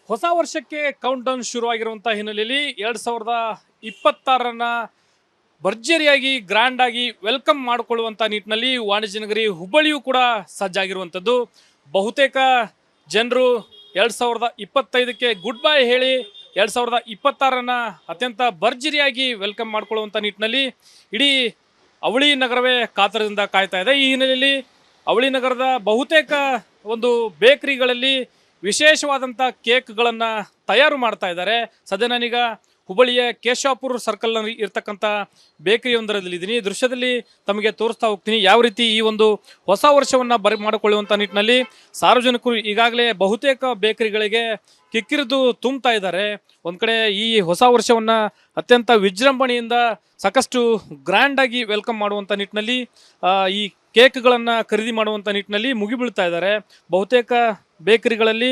ಹೊಸ ವರ್ಷಕ್ಕೆ count down ಶುರುವಾಗಿರುವಂಥ ಹಿನ್ನೆಲೆಯಲ್ಲಿ 2026ರನ್ನ ಭರ್ಜರಿಯಾಗಿ ಗ್ರ್ಯಾಂಡ್ ಆಗಿ ವೆಲ್ಕಮ್ ಮಾಡಿಕೊಳ್ಳುವಂಥ ನಿಟ್ಟಿನಲ್ಲಿ ವಾಣಿಜ್ಯ ನಗರಿ ಹುಬ್ಬಳ್ಳಿಯೂ ಕೂಡ ಸಜ್ಜಾಗಿರುವಂಥದ್ದು. ಬಹುತೇಕ ಜನರು 2025ಕ್ಕೆ ಗುಡ್ ಬೈ ಹೇಳಿ 2026ರನ್ನ ಅತ್ಯಂತ ಭರ್ಜರಿಯಾಗಿ ವೆಲ್ಕಮ್ ಮಾಡಿಕೊಳ್ಳುವಂಥ ನಿಟ್ಟಿನಲ್ಲಿ ಇಡೀ ಅವಳಿ ನಗರವೇ ಕಾತರದಿಂದ ಕಾಯ್ತಾ ಇದೆ. ಈ ಹಿನ್ನೆಲೆಯಲ್ಲಿ ಅವಳಿ ನಗರದ ಬಹುತೇಕ ಒಂದು ಬೇಕರಿಗಳಲ್ಲಿ ವಿಶೇಷವಾದಂಥ ಕೇಕ್ಗಳನ್ನು ತಯಾರು ಮಾಡ್ತಾ ಇದ್ದಾರೆ. ಸದ್ಯ ನಾನೀಗ ಹುಬ್ಬಳ್ಳಿಯ ಕೇಶವಾಪುರ ಸರ್ಕಲ್ನಲ್ಲಿ ಇರ್ತಕ್ಕಂಥ ಬೇಕರಿಯೊಂದರಲ್ಲಿದ್ದೀನಿ. ಈ ದೃಶ್ಯದಲ್ಲಿ ತಮಗೆ ತೋರಿಸ್ತಾ ಹೋಗ್ತೀನಿ ಯಾವ ರೀತಿ ಈ ಒಂದು ಹೊಸ ವರ್ಷವನ್ನು ಮಾಡಿಕೊಳ್ಳುವಂಥ ನಿಟ್ಟಿನಲ್ಲಿ ಸಾರ್ವಜನಿಕರು ಈಗಾಗಲೇ ಬಹುತೇಕ ಬೇಕರಿಗಳಿಗೆ ಕಿಕ್ಕಿರಿದು ತುಂಬ್ತಾ ಇದ್ದಾರೆ. ಒಂದು ಕಡೆ ಈ ಹೊಸ ವರ್ಷವನ್ನು ಅತ್ಯಂತ ವಿಜೃಂಭಣೆಯಿಂದ ಸಾಕಷ್ಟು ಗ್ರ್ಯಾಂಡಾಗಿ ವೆಲ್ಕಮ್ ಮಾಡುವಂಥ ನಿಟ್ಟಿನಲ್ಲಿ ಈ ಕೇಕ್ಗಳನ್ನು ಖರೀದಿ ಮಾಡುವಂಥ ನಿಟ್ಟಿನಲ್ಲಿ ಮುಗಿಬೀಳ್ತಾ ಇದ್ದಾರೆ. ಬಹುತೇಕ ಬೇಕರಿಗಳಲ್ಲಿ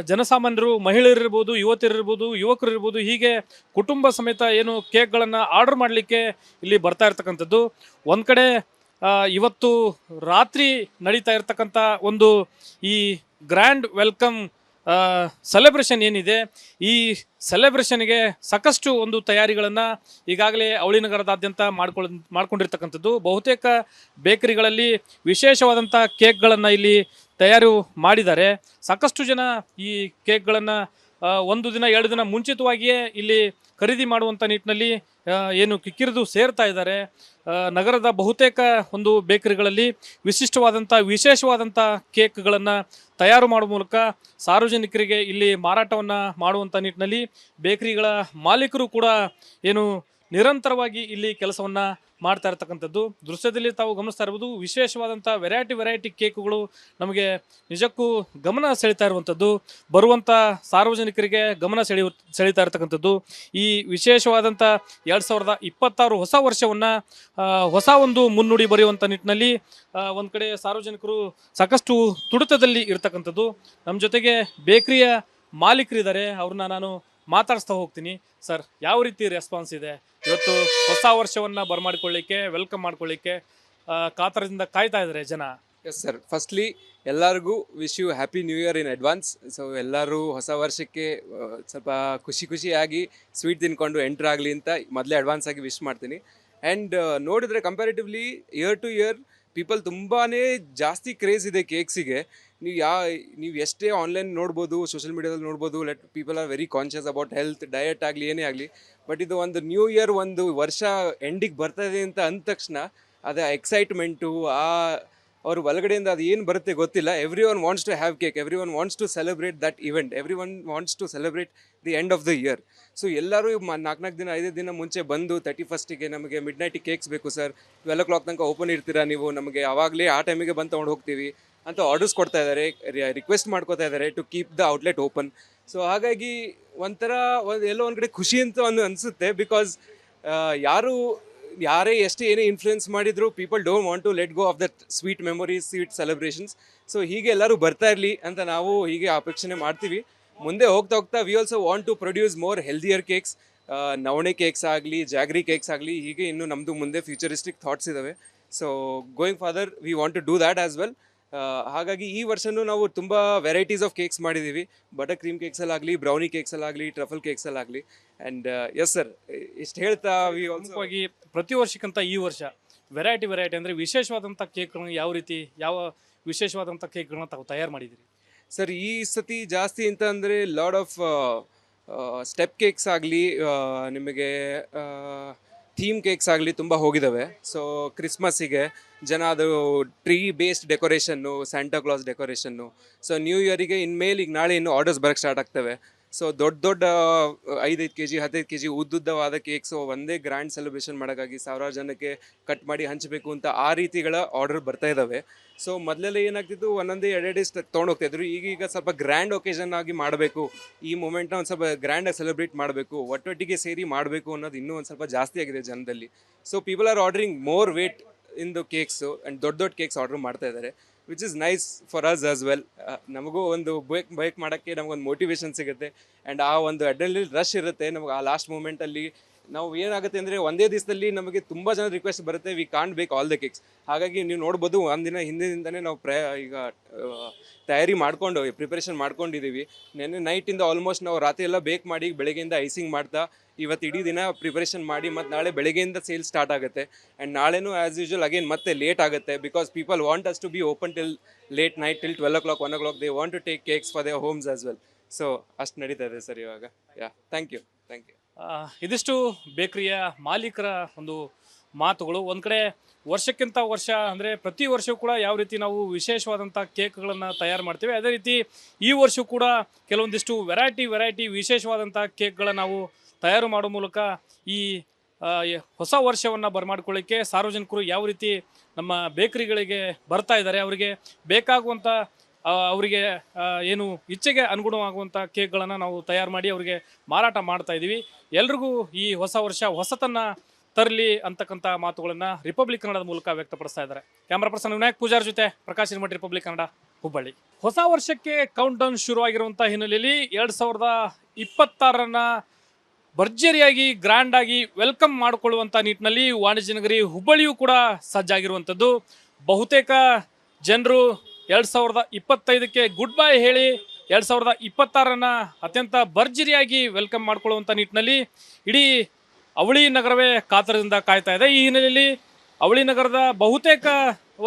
ಜನಸಾಮಾನ್ಯರು, ಮಹಿಳೆಯರಿರ್ಬೋದು, ಯುವಕರಿರ್ಬೋದು, ಹೀಗೆ ಕುಟುಂಬ ಸಮೇತ ಏನು ಕೇಕ್ಗಳನ್ನು ಆರ್ಡರ್ ಮಾಡಲಿಕ್ಕೆ ಇಲ್ಲಿ ಬರ್ತಾ ಇರ್ತಕ್ಕಂಥದ್ದು. ಒಂದು ಕಡೆ ಇವತ್ತು ರಾತ್ರಿ ನಡೀತಾ ಇರ್ತಕ್ಕಂಥ ಒಂದು ಈ ಗ್ರ್ಯಾಂಡ್ ವೆಲ್ಕಮ್ ಸೆಲೆಬ್ರೇಷನ್ ಏನಿದೆ, ಈ ಸೆಲೆಬ್ರೇಷನ್ಗೆ ಸಾಕಷ್ಟು ಒಂದು ತಯಾರಿಗಳನ್ನು ಈಗಾಗಲೇ ಅವಳಿ ನಗರದಾದ್ಯಂತ ಮಾಡ್ಕೊಂಡಿರ್ತಕ್ಕಂಥದ್ದು. ಬಹುತೇಕ ಬೇಕರಿಗಳಲ್ಲಿ ವಿಶೇಷವಾದಂಥ ಕೇಕ್ಗಳನ್ನು ಇಲ್ಲಿ ತಯಾರು ಮಾಡಿದ್ದಾರೆ. ಸಾಕಷ್ಟು ಜನ ಈ ಕೇಕ್ಗಳನ್ನು ಒಂದು ದಿನ 2 ದಿನ ಮುಂಚಿತವಾಗಿಯೇ ಇಲ್ಲಿ ಖರೀದಿ ಮಾಡುವಂಥ ನಿಟ್ಟಿನಲ್ಲಿ ಏನು ಕಿಕ್ಕಿರಿದು ಸೇರ್ತಾ ಇದ್ದಾರೆ. ನಗರದ ಬಹುತೇಕ ಒಂದು ಬೇಕರಿಗಳಲ್ಲಿ ವಿಶೇಷವಾದಂಥ ಕೇಕ್ಗಳನ್ನು ತಯಾರು ಮಾಡುವ ಮೂಲಕ ಸಾರ್ವಜನಿಕರಿಗೆ ಇಲ್ಲಿ ಮಾರಾಟವನ್ನು ಮಾಡುವಂಥ ನಿಟ್ಟಿನಲ್ಲಿ ಬೇಕರಿಗಳ ಮಾಲೀಕರು ಕೂಡ ಏನು ನಿರಂತರವಾಗಿ ಇಲ್ಲಿ ಕೆಲಸವನ್ನು ಮಾಡ್ತಾ ಇರ್ತಕ್ಕಂಥದ್ದು. ದೃಶ್ಯದಲ್ಲಿ ತಾವು ಗಮನಿಸ್ತಾ ಇರ್ಬೋದು, ವಿಶೇಷವಾದಂಥ ವೆರೈಟಿ ಕೇಕುಗಳು ನಮಗೆ ನಿಜಕ್ಕೂ ಗಮನ ಸೆಳೀತಾ ಇರುವಂಥದ್ದು, ಬರುವಂಥ ಸಾರ್ವಜನಿಕರಿಗೆ ಗಮನ ಸೆಳೀತಾ ಇರ್ತಕ್ಕಂಥದ್ದು. ಈ ವಿಶೇಷವಾದಂಥ 2026 ಹೊಸ ವರ್ಷವನ್ನು ಹೊಸ ಒಂದು ಮುನ್ನುಡಿ ಬರೆಯುವಂಥ ನಿಟ್ಟಿನಲ್ಲಿ ಒಂದು ಕಡೆ ಸಾರ್ವಜನಿಕರು ಸಾಕಷ್ಟು ತುಡಿತದಲ್ಲಿ ಇರ್ತಕ್ಕಂಥದ್ದು. ನಮ್ಮ ಜೊತೆಗೆ ಬೇಕರಿಯ ಮಾಲೀಕರಿದ್ದಾರೆ, ಅವ್ರನ್ನ ನಾನು ಮಾತಾಡಿಸ್ತಾ ಹೋಗ್ತೀನಿ. ಸರ್, ಯಾವ ರೀತಿ ರೆಸ್ಪಾನ್ಸ್ ಇದೆ ಇವತ್ತು ಹೊಸ ವರ್ಷವನ್ನು ಬರಮಾಡಿಕೊಳ್ಳಿಕ್ಕೆ, ವೆಲ್ಕಮ್ ಮಾಡ್ಕೊಳ್ಳಿಕ್ಕೆ ಕಾತರದಿಂದ ಕಾಯ್ತಾ ಇದ್ದಾರೆ ಜನ? ಎಸ್ ಸರ್, ಫಸ್ಟ್ಲಿ ಎಲ್ಲರಿಗೂ wish you happy new year in advance. So ಎಲ್ಲರೂ ಹೊಸ ವರ್ಷಕ್ಕೆ ಸ್ವಲ್ಪ ಖುಷಿಯಾಗಿ ಸ್ವೀಟ್ ತಿನ್ಕೊಂಡು ಎಂಟ್ರ್ ಆಗಲಿ ಅಂತ ಮೊದಲೇ ಅಡ್ವಾನ್ಸ್ ಆಗಿ ವಿಶ್ ಮಾಡ್ತೀನಿ. ಆ್ಯಂಡ್ ನೋಡಿದ್ರೆ comparatively year to year people ತುಂಬಾ ಜಾಸ್ತಿ ಕ್ರೇಜ್ ಇದೆ ಕೇಕ್ಸಿಗೆ. ನೀವು ಎಷ್ಟೇ ಆನ್ಲೈನ್ ನೋಡ್ಬೋದು, ಸೋಷಿಯಲ್ ಮೀಡಿಯಾದಲ್ಲಿ ನೋಡ್ಬೋದು, people are very conscious about health, diet ಆಗಲಿ ಏನೇ ಆಗಲಿ. ಬಟ್ ಇದು ಒಂದು ನ್ಯೂ ಇಯರ್, ಒಂದು ವರ್ಷ ಎಂಡಿಗೆ ಬರ್ತಾಯಿದೆ ಅಂತ ಅಂದ ತಕ್ಷಣ ಅದು ಎಕ್ಸೈಟ್ಮೆಂಟು, ಅವ್ರ ಒಳಗಡೆಯಿಂದ ಅದು ಏನು ಬರುತ್ತೆ ಗೊತ್ತಿಲ್ಲ. Everyone wants to have cake, everyone wants to celebrate that event, everyone wants to celebrate the end of the year. So ಎಲ್ಲರೂ 4 ದಿನ 5 ದಿನ ಮುಂಚೆ ಬಂದು 31ಸ್ಟಿಗೆ ನಮಗೆ ಮಿಡ್ ನೈಟಿಗೆ ಕೇಕ್ಸ್ ಬೇಕು ಸರ್, 12 o'clock ತನಕ ಓಪನ್ ಇರ್ತೀರಾ ನೀವು, ನಮಗೆ ಆವಾಗಲೇ ಆ ಟೈಮಿಗೆ ಬಂದು ತೊಗೊಂಡು ಹೋಗ್ತೀವಿ ಅಂತ ಆರ್ಡರ್ಸ್ ಕೊಡ್ತಾ ಇದ್ದಾರೆ, ರಿಕ್ವೆಸ್ಟ್ ಮಾಡ್ಕೋತಾ ಇದ್ದಾರೆ to keep the outlet open. So ಹಾಗಾಗಿ ಒಂಥರ ಎಲ್ಲೋ ಒಂದು ಕಡೆ ಖುಷಿ ಅಂತ ಅನಿಸುತ್ತೆ. ಬಿಕಾಸ್ ಯಾರೇ ಎಷ್ಟೇ ಏನೇ ಇನ್ಫ್ಲುಯೆನ್ಸ್ ಮಾಡಿದ್ರು, people don't want to let go of that sweet memories, sweet celebrations. So ಹೀಗೆ ಎಲ್ಲರೂ ಬರ್ತಾ ಇರಲಿ ಅಂತ ನಾವು ಹೀಗೆ ಅಪೇಕ್ಷಣೆ ಮಾಡ್ತೀವಿ. ಮುಂದೆ ಹೋಗ್ತಾ we also want to produce more healthier cakes, ನವಣೆ ಕೇಕ್ಸ್ ಆಗಲಿ, ಜಾಗ್ರಿ ಕೇಕ್ಸ್ ಆಗಲಿ, ಹೀಗೆ ಇನ್ನು ನಮ್ಮದು ಮುಂದೆ ಫ್ಯೂಚರಿಸ್ಟಿಕ್ ಥಾಟ್ಸ್ ಇದ್ದಾವೆ. So going further we want to do that as well. ಹಾಗಾಗಿ ಈ ವರ್ಷನೂ ನಾವು ತುಂಬ ವೆರೈಟೀಸ್ ಆಫ್ ಕೇಕ್ಸ್ ಮಾಡಿದ್ದೀವಿ. ಬಟರ್ ಕ್ರೀಮ್ ಕೇಕ್ಸಲ್ಲಾಗಲಿ, ಬ್ರೌನಿ ಕೇಕ್ಸಲ್ಲಾಗಲಿ, ಟ್ರಫಲ್ ಕೇಕ್ಸಲ್ಲಾಗಲಿ. ಆ್ಯಂಡ್ ಎಸ್ ಸರ್, ಇಷ್ಟು ಹೇಳ್ತಾ ವಿ ಆಲ್ಸೋ ಪ್ರತಿ ವರ್ಷಕ್ಕಿಂತ ಈ ವರ್ಷ ವೆರೈಟಿ ಅಂದರೆ ವಿಶೇಷವಾದಂಥ ಕೇಕ್ಗಳನ್ನು ಯಾವ ವಿಶೇಷವಾದಂಥ ಕೇಕ್ಗಳನ್ನ ತಾವು ತಯಾರು ಮಾಡಿದ್ದೀರಿ? ಸರ್, ಈ ಸತಿ ಜಾಸ್ತಿ ಅಂತ ಅಂದರೆ ಲಾಡ್ ಆಫ್ ಸ್ಟೆಪ್ ಕೇಕ್ಸ್ ಆಗಲಿ, ನಿಮಗೆ ಥೀಮ್ ಕೇಕ್ಸ್ ಆಗಲಿ ತುಂಬ ಹೋಗಿದ್ದಾವೆ. ಸೊ ಕ್ರಿಸ್ಮಸ್ಸಿಗೆ ಜನ ಅದು tree based decoration, Santa Claus decoration. So new ಇಯರಿಗೆ ಇನ್ಮೇಲೆ ಈಗ ನಾಳೆ ಇನ್ನೂ ಆರ್ಡರ್ಸ್ ಬರೋಕ್ಕೆ ಸ್ಟಾರ್ಟ್ ಆಗ್ತವೆ. ಸೊ ದೊಡ್ಡ 5 kg 15 kg ಉದ್ದುದ್ದವಾದ ಕೇಕ್ಸು ಒಂದೇ ಗ್ರ್ಯಾಂಡ್ ಸೆಲೆಬ್ರೇಷನ್ ಮಾಡೋಕ್ಕಾಗಿ 1000 ಜನಕ್ಕೆ ಕಟ್ ಮಾಡಿ ಹಂಚಬೇಕು ಅಂತ ಆ ರೀತಿಗಳ ಆರ್ಡರ್ ಬರ್ತಾ ಇದ್ದಾವೆ. ಸೊ ಮೊದಲೆಲ್ಲ ಏನಾಗ್ತಿತ್ತು, ಒಂದೊಂದೇ 2 ತೊಗೊಂಡೋಗ್ತಾಯಿದ್ರು. ಈಗೀಗ ಸ್ವಲ್ಪ ಗ್ರ್ಯಾಂಡ್ ಒಕೇಶನ್ ಆಗಿ ಮಾಡಬೇಕು, ಈ ಮೂಮೆಂಟ್ನ ಒಂದು ಸ್ವಲ್ಪ ಗ್ರ್ಯಾಂಡಾಗಿ ಸೆಲೆಬ್ರೇಟ್ ಮಾಡಬೇಕು, ಒಟ್ಟೊಟ್ಟಿಗೆ ಸೇರಿ ಮಾಡಬೇಕು ಅನ್ನೋದು ಇನ್ನೂ ಒಂದು ಸ್ವಲ್ಪ ಜಾಸ್ತಿ ಆಗಿದೆ ಜನದಲ್ಲಿ. So people are ordering more weight in the cakes and ದೊಡ್ಡ ಕೇಕ್ಸ್ ಆರ್ಡರ್ ಮಾಡ್ತಾ ಇದ್ದಾರೆ, which is nice for us as well. ನಮಗೂ ಒಂದು ಬೇಕ್ ಮಾಡೋಕ್ಕೆ ನಮಗೊಂದು ಮೋಟಿವೇಶನ್ ಸಿಗುತ್ತೆ. ಆ್ಯಂಡ್ ಆ ಒಂದು ಅಡ್ರೆನಲಿನ್ ರಶ್ ಇರುತ್ತೆ ನಮಗೆ ಆ ಲಾಸ್ಟ್ ಮೂಮೆಂಟಲ್ಲಿ. ನಾವು ಏನಾಗುತ್ತೆ ಅಂದರೆ ಒಂದೇ ದಿವಸದಲ್ಲಿ ನಮಗೆ ತುಂಬ ಜನ ರಿಕ್ವೆಸ್ಟ್ ಬರುತ್ತೆ, ವಿ ಕಾಂಟ್ ಬೇಕ್ ಆಲ್ ದ ಕೇಕ್ಸ್. ಹಾಗಾಗಿ ನೀವು ನೋಡ್ಬೋದು ಒಂದಿನ ಹಿಂದಿನಿಂದನೇ ನಾವು ಈಗ ತಯಾರಿ ಮಾಡ್ಕೊಂಡು ಪ್ರಿಪ್ರೇಷನ್ ಮಾಡ್ಕೊಂಡಿದ್ದೀವಿ. ನೆನ್ನೆ ನೈಟಿಂದ ಆಲ್ಮೋಸ್ಟ್ ನಾವು ರಾತ್ರಿ ಎಲ್ಲ ಬೇಕ್ ಮಾಡಿ ಬೆಳಗ್ಗೆಯಿಂದ ಐಸಿಂಗ್ ಮಾಡ್ತಾ ಇವತ್ತು ಇಡೀ ದಿನ ಪ್ರಿಪ್ರೇಷನ್ ಮಾಡಿ ಮತ್ತು ನಾಳೆ ಬೆಳಗ್ಗೆಯಿಂದ ಸೇಲ್ ಸ್ಟಾರ್ಟ್ ಆಗುತ್ತೆ. ಆ್ಯಂಡ್ ನಾಳೆನೂ ಆ್ಯಸ್ ಯೂಶುವಲ್ ಅಗೇನ್ ಮತ್ತೆ ಲೇಟ್ ಆಗುತ್ತೆ, because people want us to be open till late night till 12 o'clock 1 o'clock. They want to take cakes for their homes as well. So ಅಷ್ಟು ನಡೀತಾ ಇದೆ sir ಇವಾಗ. Yeah, thank you. ಇದಿಷ್ಟು ಬೇಕರಿಯ ಮಾಲೀಕರ ಒಂದು ಮಾತುಗಳು. ಒಂದು ಕಡೆ ವರ್ಷಕ್ಕಿಂತ ವರ್ಷ ಅಂದರೆ ಪ್ರತಿ ವರ್ಷವೂ ಕೂಡ ಯಾವ ರೀತಿ ನಾವು ವಿಶೇಷವಾದಂಥ ಕೇಕ್ಗಳನ್ನು ತಯಾರು ಮಾಡ್ತೀವಿ, ಅದೇ ರೀತಿ ಈ ವರ್ಷವೂ ಕೂಡ ಕೆಲವೊಂದಿಷ್ಟು ವೆರೈಟಿ ವಿಶೇಷವಾದಂಥ ಕೇಕ್ಗಳನ್ನು ನಾವು ತಯಾರು ಮಾಡೋ ಮೂಲಕ ಈ ಹೊಸ ವರ್ಷವನ್ನು ಬರಮಾಡ್ಕೊಳ್ಳಿಕ್ಕೆ ಸಾರ್ವಜನಿಕರು ಯಾವ ರೀತಿ ನಮ್ಮ ಬೇಕರಿಗಳಿಗೆ ಬರ್ತಾ ಇದ್ದಾರೆ, ಅವರಿಗೆ ಬೇಕಾಗುವಂಥ ಅವರಿಗೆ ಏನು ಇಚ್ಛೆಗೆ ಅನುಗುಣವಾಗುವಂಥ ಕೇಕ್ಗಳನ್ನು ನಾವು ತಯಾರು ಮಾಡಿ ಅವರಿಗೆ ಮಾರಾಟ ಮಾಡ್ತಾ ಇದ್ದೀವಿ. ಎಲ್ರಿಗೂ ಈ ಹೊಸ ವರ್ಷ ಹೊಸತನ್ನು ತರಲಿ ಅಂತಕ್ಕಂಥ ಮಾತುಗಳನ್ನು ರಿಪಬ್ಲಿಕ್ ಕನ್ನಡದ ಮೂಲಕ ವ್ಯಕ್ತಪಡಿಸ್ತಾ ಇದ್ದಾರೆ. ಕ್ಯಾಮ್ರಾ ಪರ್ಸನ್ ವಿನಾಯಕ್ ಪೂಜಾರ್ ಜೊತೆ ಪ್ರಕಾಶ್ ಹಿರೇಮಠ, ರಿಪಬ್ಲಿಕ್ ಕನ್ನಡ, ಹುಬ್ಬಳ್ಳಿ. ಹೊಸ ವರ್ಷಕ್ಕೆ ಕೌಂಟ್ ಡೌನ್ ಶುರುವಾಗಿರುವಂಥ ಹಿನ್ನೆಲೆಯಲ್ಲಿ 2026 ಭರ್ಜರಿಯಾಗಿ ಗ್ರ್ಯಾಂಡ್ ಆಗಿ ವೆಲ್ಕಮ್ ಮಾಡಿಕೊಳ್ಳುವಂಥ ನಿಟ್ಟಿನಲ್ಲಿ ವಾಣಿಜ್ಯ ನಗರಿ ಹುಬ್ಬಳ್ಳಿಯೂ ಕೂಡ ಸಜ್ಜಾಗಿರುವಂಥದ್ದು. ಬಹುತೇಕ ಜನರು 2025ಕ್ಕೆ ಗುಡ್ ಬೈ ಹೇಳಿ 2026 ಅತ್ಯಂತ ಭರ್ಜರಿಯಾಗಿ ವೆಲ್ಕಮ್ ಮಾಡಿಕೊಳ್ಳುವಂಥ ನಿಟ್ಟಿನಲ್ಲಿ ಇಡೀ ಅವಳಿ ನಗರವೇ ಕಾತರದಿಂದ ಕಾಯ್ತಾ ಇದೆ. ಈ ಹಿನ್ನೆಲೆಯಲ್ಲಿ ಅವಳಿ ನಗರದ ಬಹುತೇಕ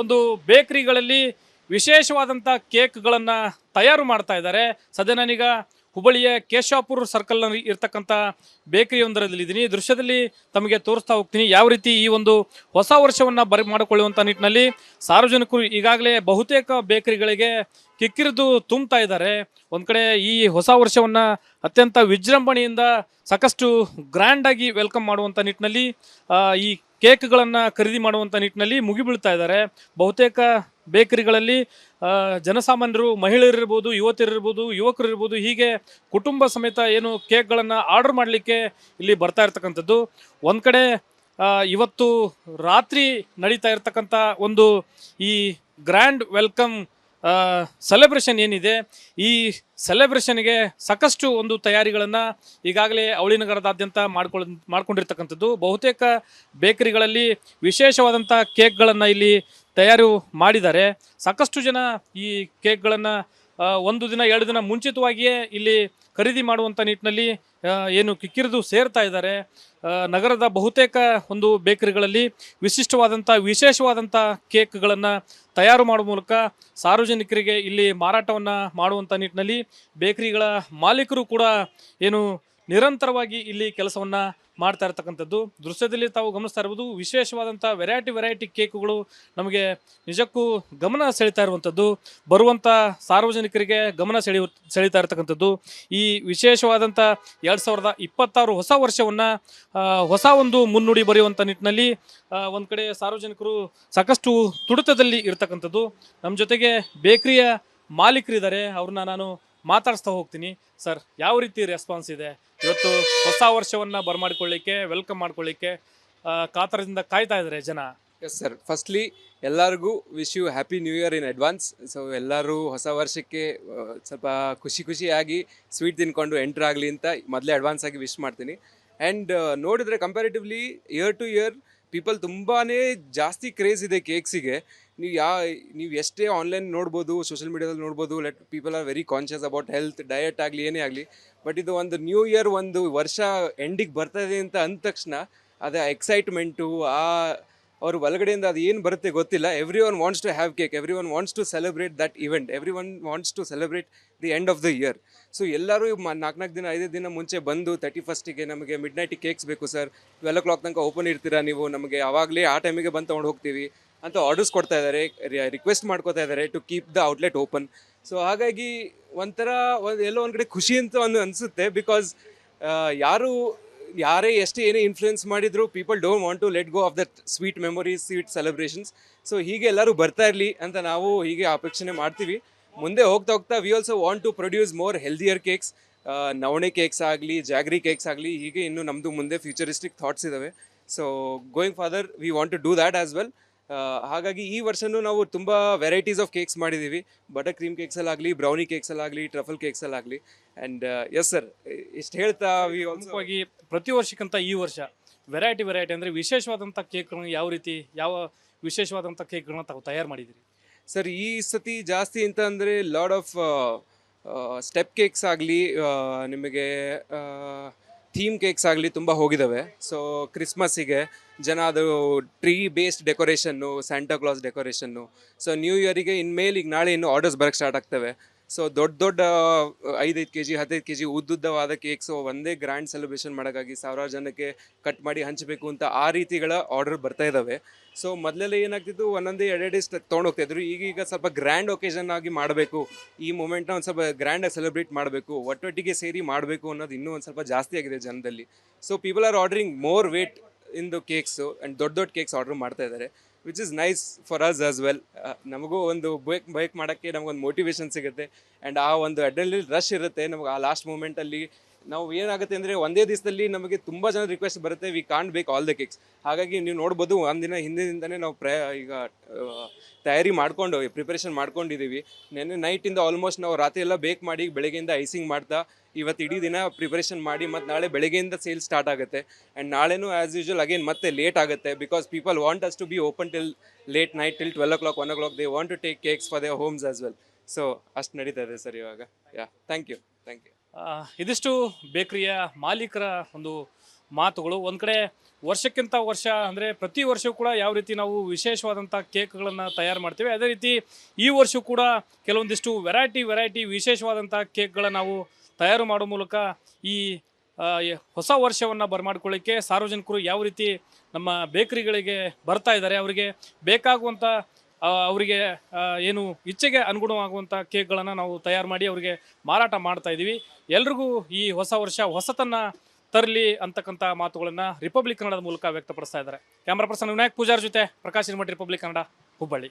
ಒಂದು ಬೇಕರಿಗಳಲ್ಲಿ ವಿಶೇಷವಾದಂಥ ಕೇಕ್ಗಳನ್ನು ತಯಾರು ಮಾಡ್ತಾ ಇದ್ದಾರೆ. ಸದ್ಯ ನಾನೀಗ ಹುಬ್ಬಳ್ಳಿಯ ಕೇಶವಾಪುರ ಸರ್ಕಲ್ನಲ್ಲಿ ಇರ್ತಕ್ಕಂಥ ಬೇಕರಿಯೊಂದರಲ್ಲಿದ್ದೀನಿ. ದೃಶ್ಯದಲ್ಲಿ ತಮಗೆ ತೋರಿಸ್ತಾ ಹೋಗ್ತೀನಿ ಯಾವ ರೀತಿ ಈ ಒಂದು ಹೊಸ ವರ್ಷವನ್ನು ಮಾಡಿಕೊಳ್ಳುವಂಥ ನಿಟ್ಟಿನಲ್ಲಿ ಸಾರ್ವಜನಿಕರು ಈಗಾಗಲೇ ಬಹುತೇಕ ಬೇಕರಿಗಳಿಗೆ ಕಿಕ್ಕಿರಿದು ತುಂಬ್ತಾ ಇದ್ದಾರೆ. ಒಂದು ಕಡೆ ಈ ಹೊಸ ವರ್ಷವನ್ನು ಅತ್ಯಂತ ವಿಜೃಂಭಣೆಯಿಂದ ಸಾಕಷ್ಟು ಗ್ರ್ಯಾಂಡಾಗಿ ವೆಲ್ಕಮ್ ಮಾಡುವಂಥ ನಿಟ್ಟಿನಲ್ಲಿ ಈ ಕೇಕ್ಗಳನ್ನು ಖರೀದಿ ಮಾಡುವಂಥ ನಿಟ್ಟಿನಲ್ಲಿ ಮುಗಿಬೀಳ್ತಾ ಇದ್ದಾರೆ. ಬಹುತೇಕ ಬೇಕರಿಗಳಲ್ಲಿ ಜನಸಾಮಾನ್ಯರು, ಮಹಿಳೆಯರಿರ್ಬೋದು, ಯುವತಿಯರಿರ್ಬೋದು, ಯುವಕರಿರ್ಬೋದು, ಹೀಗೆ ಕುಟುಂಬ ಸಮೇತ ಏನು ಕೇಕ್ಗಳನ್ನು ಆರ್ಡರ್ ಮಾಡಲಿಕ್ಕೆ ಇಲ್ಲಿ ಬರ್ತಾ ಇರ್ತಕ್ಕಂಥದ್ದು. ಒಂದು ಕಡೆ ಇವತ್ತು ರಾತ್ರಿ ನಡೀತಾ ಇರ್ತಕ್ಕಂಥ ಒಂದು ಈ ಗ್ರ್ಯಾಂಡ್ ವೆಲ್ಕಮ್ ಸೆಲೆಬ್ರೇಷನ್ ಏನಿದೆ, ಈ ಸೆಲೆಬ್ರೇಷನ್ಗೆ ಸಾಕಷ್ಟು ಒಂದು ತಯಾರಿಗಳನ್ನು ಈಗಾಗಲೇ ಅವಳಿ ನಗರದಾದ್ಯಂತ ಮಾಡ್ಕೊಂಡಿರ್ತಕ್ಕಂಥದ್ದು. ಬಹುತೇಕ ಬೇಕರಿಗಳಲ್ಲಿ ವಿಶೇಷವಾದಂಥ ಕೇಕ್ಗಳನ್ನು ಇಲ್ಲಿ ತಯಾರು ಮಾಡಿದ್ದಾರೆ. ಸಾಕಷ್ಟು ಜನ ಈ ಕೇಕ್ಗಳನ್ನು ಒಂದು ದಿನ 2 ದಿನ ಮುಂಚಿತವಾಗಿಯೇ ಇಲ್ಲಿ ಖರೀದಿ ಮಾಡುವಂಥ ನಿಟ್ಟಿನಲ್ಲಿ ಏನು ಕಿಕ್ಕಿರಿದು ಸೇರ್ತಾ ಇದ್ದಾರೆ. ನಗರದ ಬಹುತೇಕ ಒಂದು ಬೇಕರಿಗಳಲ್ಲಿ ವಿಶೇಷವಾದಂಥ ಕೇಕ್ಗಳನ್ನು ತಯಾರು ಮಾಡುವ ಮೂಲಕ ಸಾರ್ವಜನಿಕರಿಗೆ ಇಲ್ಲಿ ಮಾರಾಟವನ್ನು ಮಾಡುವಂಥ ನಿಟ್ಟಿನಲ್ಲಿ ಬೇಕರಿಗಳ ಮಾಲೀಕರು ಕೂಡ ಏನು ನಿರಂತರವಾಗಿ ಇಲ್ಲಿ ಕೆಲಸವನ್ನು ಮಾಡ್ತಾ ಇರ್ತಕ್ಕಂಥದ್ದು. ದೃಶ್ಯದಲ್ಲಿ ತಾವು ಗಮನಿಸ್ತಾ ಇರ್ಬೋದು, ವಿಶೇಷವಾದಂಥ ವೆರೈಟಿ ಕೇಕುಗಳು ನಮಗೆ ನಿಜಕ್ಕೂ ಗಮನ ಸೆಳೀತಾ ಇರುವಂಥದ್ದು, ಬರುವಂಥ ಸಾರ್ವಜನಿಕರಿಗೆ ಗಮನ ಸೆಳೀತಾ ಇರ್ತಕ್ಕಂಥದ್ದು. ಈ ವಿಶೇಷವಾದಂಥ 2026 ಹೊಸ ವರ್ಷವನ್ನು ಹೊಸ ಒಂದು ಮುನ್ನುಡಿ ಬರೆಯುವಂಥ ನಿಟ್ಟಿನಲ್ಲಿ ಒಂದು ಕಡೆ ಸಾರ್ವಜನಿಕರು ಸಾಕಷ್ಟು ತುಡಿತದಲ್ಲಿ ಇರ್ತಕ್ಕಂಥದ್ದು. ನಮ್ಮ ಜೊತೆಗೆ ಬೇಕರಿಯ ಮಾಲೀಕರಿದ್ದಾರೆ, ಅವ್ರನ್ನ ನಾನು ಮಾತಾಡಿಸ್ತಾ ಹೋಗ್ತೀನಿ. ಸರ್, ಯಾವ ರೀತಿ ರೆಸ್ಪಾನ್ಸ್ ಇದೆ ಇವತ್ತು ಹೊಸ ವರ್ಷವನ್ನು ಬರಮಾಡಿಕೊಳ್ಳಿಕ್ಕೆ, ವೆಲ್ಕಮ್ ಮಾಡ್ಕೊಳ್ಳಿಕ್ಕೆ ಕಾತರದಿಂದ ಕಾಯ್ತಾ ಇದ್ದಾರೆ ಜನ? ಎಸ್ ಸರ್, ಫಸ್ಟ್ಲಿ ಎಲ್ಲರಿಗೂ wish you happy new year in advance. So ಎಲ್ಲರೂ ಹೊಸ ವರ್ಷಕ್ಕೆ ಸ್ವಲ್ಪ ಖುಷಿಯಾಗಿ ಸ್ವೀಟ್ ತಿನ್ಕೊಂಡು ಎಂಟ್ರ್ ಆಗಲಿ ಅಂತ ಮೊದಲೇ ಅಡ್ವಾನ್ಸ್ ಆಗಿ ವಿಶ್ ಮಾಡ್ತೀನಿ. ಆ್ಯಂಡ್ ನೋಡಿದರೆ comparatively year to year people ತುಂಬಾ ಜಾಸ್ತಿ ಕ್ರೇಜ್ ಇದೆ ಕೇಕ್ಸಿಗೆ. ನೀವು ಎಷ್ಟೇ ಆನ್ಲೈನ್ ನೋಡ್ಬೋದು, ಸೋಷಿಯಲ್ ಮೀಡಿಯಾದಲ್ಲಿ ನೋಡ್ಬೋದು, people are very conscious about health, diet ಆಗಲಿ ಏನೇ ಆಗಲಿ. ಬಟ್ ಇದು ಒಂದು ನ್ಯೂ ಇಯರ್, ಒಂದು ವರ್ಷ ಎಂಡಿಗೆ ಬರ್ತದೆ ಅಂತ ಅಂದ ತಕ್ಷಣ ಅದು ಎಕ್ಸೈಟ್ಮೆಂಟು, ಅವ್ರ ಒಳಗಡೆಯಿಂದ ಅದು ಏನು ಬರುತ್ತೆ ಗೊತ್ತಿಲ್ಲ. Everyone wants to have cake, everyone wants to celebrate that event, everyone wants to celebrate the end of the year. So ಎಲ್ಲರೂ 4 ದಿನ 5 ದಿನ ಮುಂಚೆ ಬಂದು 31ಗೆ ನಮಗೆ ಮಿಡ್ ನೈಟಿಗೆ ಕೇಕ್ಸ್ ಬೇಕು ಸರ್, 12 o'clock ತನಕ ಓಪನ್ ಇರ್ತೀರಾ ನೀವು, ನಮಗೆ ಆವಾಗಲೇ ಆ ಟೈಮಿಗೆ ಬಂದು ತೊಗೊಂಡು ಹೋಗ್ತೀವಿ ಅಂತ ಆರ್ಡರ್ಸ್ ಕೊಡ್ತಾ ಇದ್ದಾರೆ, ರಿಕ್ವೆಸ್ಟ್ ಮಾಡ್ಕೋತಾ ಇದ್ದಾರೆ to keep the outlet open. So ಹಾಗಾಗಿ ಒಂಥರ ಎಲ್ಲೋ ಒಂದು ಕಡೆ ಖುಷಿ ಅಂತ ಅನಿಸುತ್ತೆ. ಬಿಕಾಸ್ ಯಾರೇ ಎಷ್ಟೇ ಏನೇ ಇನ್ಫ್ಲುಯೆನ್ಸ್ ಮಾಡಿದ್ರು, people don't want to let go of that sweet memories, sweet celebrations. So ಹೀಗೆ ಎಲ್ಲರೂ ಬರ್ತಾ ಇರಲಿ ಅಂತ ನಾವು ಹೀಗೆ ಅಪೇಕ್ಷಣೆ ಮಾಡ್ತೀವಿ. ಮುಂದೆ ಹೋಗ್ತಾ we also want to produce more healthier cakes, ನವಣೆ ಕೇಕ್ಸ್ ಆಗಲಿ, ಜಾಗ್ರಿ ಕೇಕ್ಸ್ ಆಗಲಿ, ಹೀಗೆ ಇನ್ನು ನಮ್ಮದು ಮುಂದೆ ಫ್ಯೂಚರಿಸ್ಟಿಕ್ ಥಾಟ್ಸ್ ಇದ್ದಾವೆ. So going further we want to do that as well. ಹಾಗಾಗಿ ಈ ವರ್ಷನೂ ನಾವು ತುಂಬ ವೆರೈಟೀಸ್ ಆಫ್ ಕೇಕ್ಸ್ ಮಾಡಿದ್ದೀವಿ. ಬಟರ್ ಕ್ರೀಮ್ ಕೇಕ್ಸಲ್ಲಾಗಲಿ, ಬ್ರೌನಿ ಕೇಕ್ಸಲ್ಲಾಗಲಿ, ಟ್ರಫಲ್ ಕೇಕ್ಸಲ್ಲಾಗಲಿ. ಆ್ಯಂಡ್ ಎಸ್ ಸರ್, ಇಷ್ಟು ಹೇಳ್ತಾ ಪ್ರತಿ ವರ್ಷಕ್ಕಿಂತ ಈ ವರ್ಷ ವೆರೈಟಿ ಅಂದರೆ ವಿಶೇಷವಾದಂಥ ಕೇಕ್ಗಳನ್ನ ಯಾವ ರೀತಿ ಯಾವ ವಿಶೇಷವಾದಂಥ ಕೇಕ್ಗಳನ್ನ ತಾವು ತಯಾರು ಮಾಡಿದ್ದೀರಿ? ಸರ್ ಈ ಸತಿ ಜಾಸ್ತಿ ಅಂತ ಅಂದರೆ ಲಾಡ್ ಆಫ್ ಸ್ಟೆಪ್ ಕೇಕ್ಸ್ ಆಗಲಿ, ನಿಮಗೆ ಥೀಮ್ ಕೇಕ್ಸ್ ಆಗಲಿ ತುಂಬ ಹೋಗಿದ್ದಾವೆ. ಸೊ ಕ್ರಿಸ್ಮಸ್ಸಿಗೆ ಜನ ಅದು tree based decoration, Santa Claus decoration. So new ಇಯರಿಗೆ ಇನ್ಮೇಲೆ ಈಗ ನಾಳೆ ಇನ್ನು ಆರ್ಡರ್ಸ್ ಬರೋಕ್ಕೆ ಸ್ಟಾರ್ಟ್ ಆಗ್ತವೆ. ಸೊ ದೊಡ್ಡ 5 kg 15 kg ಉದ್ದುದ್ದವಾದ ಕೇಕ್ಸು ಒಂದೇ ಗ್ರ್ಯಾಂಡ್ ಸೆಲೆಬ್ರೇಷನ್ ಮಾಡೋಕ್ಕಾಗಿ ಸಾವಿರಾರು ಜನಕ್ಕೆ ಕಟ್ ಮಾಡಿ ಹಂಚಬೇಕು ಅಂತ ಆ ರೀತಿಗಳ ಆರ್ಡರ್ ಬರ್ತಾ ಇದ್ದಾವೆ. ಸೊ ಮೊದಲೆಲ್ಲ ಏನಾಗ್ತಿತ್ತು, ಒಂದೊಂದೇ 2 ತೊಗೊಂಡೋಗ್ತಾಯಿದ್ರು. ಈಗೀಗ ಸ್ವಲ್ಪ ಗ್ರ್ಯಾಂಡ್ ಒಕೇಶನ್ ಆಗಿ ಮಾಡಬೇಕು, ಈ ಮೂಮೆಂಟ್ನ ಒಂದು ಸ್ವಲ್ಪ ಗ್ರ್ಯಾಂಡಾಗಿ ಸೆಲೆಬ್ರೇಟ್ ಮಾಡಬೇಕು, ಒಟ್ಟೊಟ್ಟಿಗೆ ಸೇರಿ ಮಾಡಬೇಕು ಅನ್ನೋದು ಇನ್ನೂ ಒಂದು ಸ್ವಲ್ಪ ಜಾಸ್ತಿ ಆಗಿದೆ ಜನದಲ್ಲಿ. So people are ordering more weight in the cakes and ದೊಡ್ಡ ಕೇಕ್ಸ್ ಆರ್ಡರ್ ಮಾಡ್ತಾ ಇದ್ದಾರೆ, which is nice for us as well. ನಮಗೂ ಒಂದು ಬೈಕ್ ಮಾಡೋಕ್ಕೆ ನಮಗೊಂದು ಮೋಟಿವೇಶನ್ ಸಿಗುತ್ತೆ ಆ್ಯಂಡ್ ಆ ಒಂದು ಅಡ್ರೆನಲಿನ್ ರಶ್ ಇರುತ್ತೆ ನಮಗೆ ಆ ಲಾಸ್ಟ್ ಮೂಮೆಂಟಲ್ಲಿ. ನಾವು ಏನಾಗುತ್ತೆ ಅಂದರೆ ಒಂದೇ ದಿವಸದಲ್ಲಿ ನಮಗೆ ತುಂಬ ಜನ ರಿಕ್ವೆಸ್ಟ್ ಬರುತ್ತೆ, ವಿ ಕಾಂಟ್ ಬೇಕ್ ಆಲ್ ದ ಕೇಕ್ಸ್. ಹಾಗಾಗಿ ನೀವು ನೋಡ್ಬೋದು ಒಂದಿನ ಹಿಂದಿನಿಂದನೇ ನಾವು ಈಗ ತಯಾರಿ ಮಾಡ್ಕೊಂಡು ಪ್ರಿಪರೇಷನ್ ಮಾಡ್ಕೊಂಡಿದ್ದೀವಿ. ನೆನ್ನೆ ನೈಟಿಂದ ಆಲ್ಮೋಸ್ಟ್ ನಾವು ರಾತ್ರಿ ಎಲ್ಲ ಬೇಕ್ ಮಾಡಿ ಬೆಳಗ್ಗೆಯಿಂದ ಐಸಿಂಗ್ ಮಾಡ್ತಾ ಇವತ್ತು ಇಡೀ ದಿನ ಪ್ರಿಪರೇಷನ್ ಮಾಡಿ ಮತ್ತು ನಾಳೆ ಬೆಳಗ್ಗೆಯಿಂದ ಸೇಲ್ ಸ್ಟಾರ್ಟ್ ಆಗುತ್ತೆ. ಆ್ಯಂಡ್ ನಾಳೆನೂ ಆ್ಯಸ್ ಯೂಶುವಲ್ ಅಗೇನ್ ಮತ್ತೆ ಲೇಟ್ ಆಗುತ್ತೆ, because people want us to be open till late night, till 12 o'clock 1 o'clock. They want to take cakes for their homes as well. So ಅಷ್ಟು ನಡೀತಾ ಇದೆ sir ಇವಾಗ. Thank you. ಇದಿಷ್ಟು ಬೇಕರಿಯ ಮಾಲೀಕರ ಒಂದು ಮಾತುಗಳು. ಒಂದು ಕಡೆ ವರ್ಷಕ್ಕಿಂತ ವರ್ಷ ಅಂದರೆ ಪ್ರತಿ ವರ್ಷವೂ ಕೂಡ ಯಾವ ರೀತಿ ನಾವು ವಿಶೇಷವಾದಂಥ ಕೇಕ್ಗಳನ್ನು ತಯಾರು ಮಾಡ್ತೀವಿ, ಅದೇ ರೀತಿ ಈ ವರ್ಷ ಕೂಡ ಕೆಲವೊಂದಿಷ್ಟು ವೆರೈಟಿ ವಿಶೇಷವಾದಂಥ ಕೇಕ್ಗಳನ್ನು ನಾವು ತಯಾರು ಮಾಡೋ ಮೂಲಕ ಈ ಹೊಸ ವರ್ಷವನ್ನು ಬರಮಾಡ್ಕೊಳ್ಳಿಕ್ಕೆ ಸಾರ್ವಜನಿಕರು ಯಾವ ರೀತಿ ನಮ್ಮ ಬೇಕರಿಗಳಿಗೆ ಬರ್ತಾ ಇದ್ದಾರೆ, ಅವರಿಗೆ ಬೇಕಾಗುವಂಥ ಅವರಿಗೆ ಏನು ಇಚ್ಛೆಗೆ ಅನುಗುಣವಾಗುವಂಥ ಕೇಕ್ಗಳನ್ನು ನಾವು ತಯಾರು ಮಾಡಿ ಅವರಿಗೆ ಮಾರಾಟ ಮಾಡ್ತಾ ಇದ್ದೀವಿ. ಎಲ್ರಿಗೂ ಈ ಹೊಸ ವರ್ಷ ಹೊಸತನ್ನು ತರಲಿ ಅಂತಕ್ಕಂಥ ಮಾತುಗಳನ್ನು ರಿಪಬ್ಲಿಕ್ ಕನ್ನಡದ ಮೂಲಕ ವ್ಯಕ್ತಪಡಿಸ್ತಾ ಇದ್ದಾರೆ. ಕ್ಯಾಮ್ರಾ ಪರ್ಸನ್ ವಿನಾಯಕ್ ಪೂಜಾರ್ ಜೊತೆ ಪ್ರಕಾಶ್ ಹಿರೇಮಠ, ರಿಪಬ್ಲಿಕ್ ಕನ್ನಡ, ಹುಬ್ಬಳ್ಳಿ.